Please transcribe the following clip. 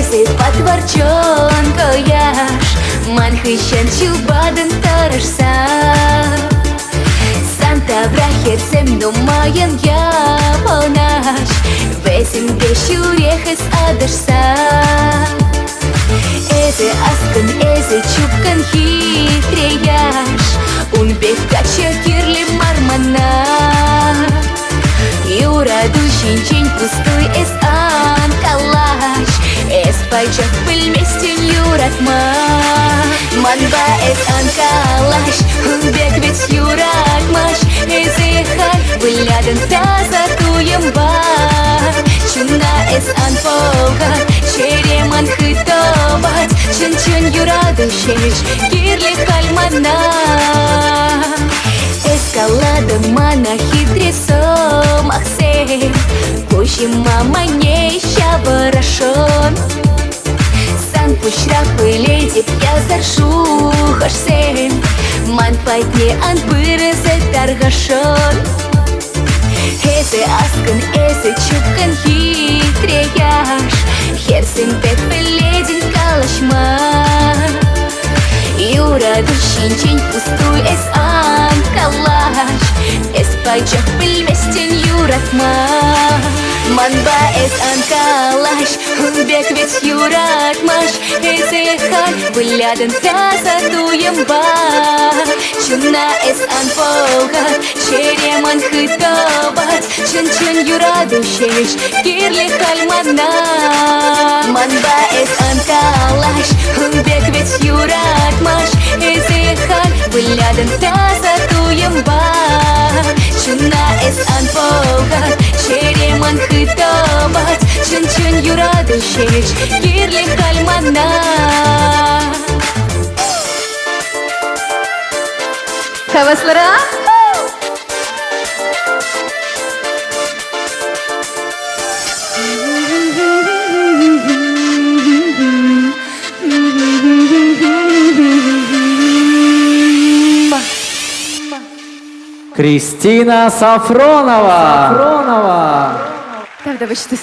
Эзи подворчон кояш Манхыщен чубадын тарышса Санта брахетсем думаен я полнаш Весим бешюрехес адышса Эзи аскын, эзи чупкан хитреяш Унбек кача кирли мармана Юраду шинчень пустой эс анкалаш Эс пайчак пыльместен юратма Манба эс анкалаш Унбек ведь юратмаш Эзи хай выляден таза туемба Чуна эс анполга Череман хытобат Чын-чын юраду шеш Кирли хальмана Эскалада мана хитресом ахсе Пуще мама не ища барашон Сан пущрак вылетит я заршу хашсен Ман пайтне ан пырызе таргашон Эзе аскын, эзе чупкан хитреяш Херсен пек пеледин калашма Юраду шинчень пустой эс анкалаш Эс пайчак пыльместен юратма Манба эс анкалаш Унбек ведь юратмаш Эзе хай выляден таза туемба Чуна эс анполга Череман хытобат Чын-чын юраду шеш Кирли хальмана Манба эс анкалаш Унбек ведь юратмаш Эзе хай выляден таза туемба Чуна эс анполга Череман хытобат Чын-чын юраду шеш Кирли хальмана Хаваслара Кристина Сафронова. Давай, давай, что-то